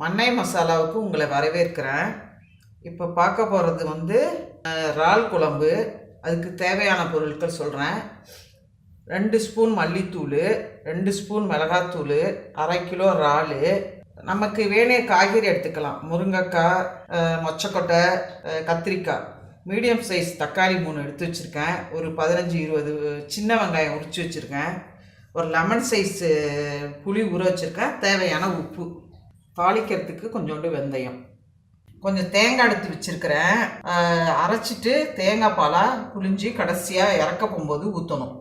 மண்ணை மசாலாவுக்கு உங்களை வரவேற்கிறேன். இப்போ பார்க்க போகிறது வந்து இறால் குழம்பு. அதுக்கு தேவையான பொருட்கள் சொல்கிறேன். 2 ஸ்பூன் மல்லித்தூள், 2 ஸ்பூன் மிளகாத்தூள், 1/2 கிலோ இறால். நமக்கு வேணே காய்கறி எடுத்துக்கலாம். முருங்கைக்காய், மொச்சக்கொட்டை, கத்திரிக்காய், மீடியம் சைஸ் தக்காளி 3 எடுத்து வச்சுருக்கேன். ஒரு 15-20 சின்ன வெங்காயம் உரித்து வச்சுருக்கேன். ஒரு லெமன் சைஸ் புளி ஊற வச்சுருக்கேன். தேவையான உப்பு, தாளிக்கிறதுக்கு கொஞ்சோண்டு வெந்தயம், கொஞ்சம் தேங்காய் எடுத்து வச்சுருக்கிறேன். அரைச்சிட்டு தேங்காய் பாலாக புளிஞ்சு கடைசியாக இறக்க போகும்போது ஊற்றணும்.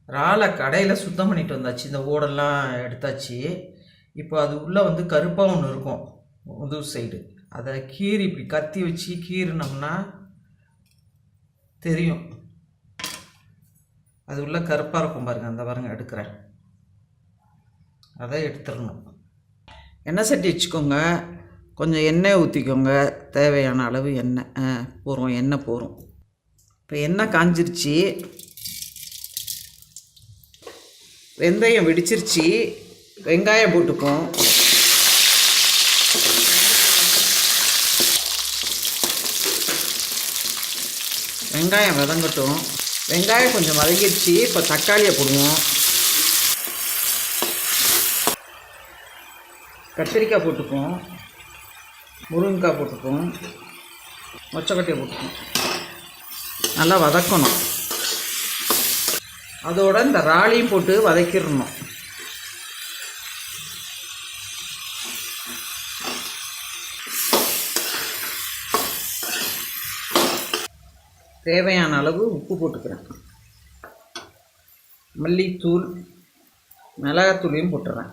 இறாலை கடையில் சுத்தம் பண்ணிட்டு வந்தாச்சு. இந்த ஓடெல்லாம் எடுத்தாச்சு. இப்போ அது உள்ளே வந்து கருப்பாக ஒன்று இருக்கும் முதுகு சைடு. அதை கீறி இப்படி கத்தி வச்சு கீறினோம்னா தெரியும். அது உள்ள கருப்பாக இருக்கும் பாருங்கள். அந்த பாருங்கள் எடுக்கிறேன். அதை எடுத்துடணும். எண்ணெய் சட்டி வச்சுக்கோங்க. கொஞ்சம் எண்ணெய் ஊற்றிக்கோங்க. தேவையான அளவு எண்ணெய் போகிறோம். எண்ணெய் போகிறோம். இப்போ எண்ணெய் காஞ்சிருச்சு. வெந்தயம் வெடிச்சிருச்சு. வெங்காயம் போட்டுப்போம். வெங்காயம் வதங்கட்டும். வெங்காயம் கொஞ்சம் வதங்கிடுச்சு. இப்போ தக்காளியை போடுவோம். கத்திரிக்காய் போட்டுப்போம். முருங்கைக்காய் போட்டுப்போம். மொச்சக்கொட்டையை போட்டுப்போம். நல்லா வதக்கணும். அதோட இந்த இறாலையும் போட்டு வதக்கிடணும். தேவையான அளவு உப்பு போட்டுக்கிறேன். மல்லித்தூள், மிளகாத்தூளையும் போட்டுறேன்.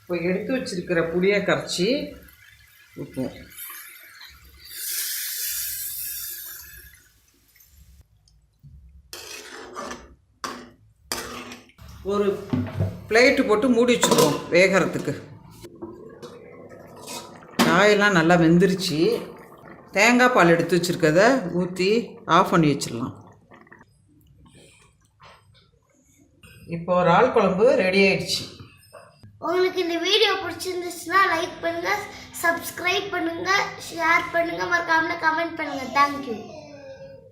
இப்போ எடுத்து வச்சிருக்கிற புளியை கரைச்சி ஊற்றுவோம். ஒரு பிளேட்டு போட்டு மூடி வச்சுக்குவோம் வேகிறதுக்கு. காயெல்லாம் நல்லா வெந்துருச்சு. தேங்காய் பால் எடுத்து வச்சுருக்கத ஊற்றி ஆஃப் பண்ணி வச்சிடலாம். இப்போ இறால் குழம்பு ரெடி ஆயிடுச்சு. உங்களுக்கு இந்த வீடியோ பிடிச்சிருந்துச்சுன்னா லைக் பண்ணுங்கள், சப்ஸ்கிரைப் பண்ணுங்கள், ஷேர் பண்ணுங்கள், மறக்காம கமெண்ட் பண்ணுங்கள். தேங்க்யூ.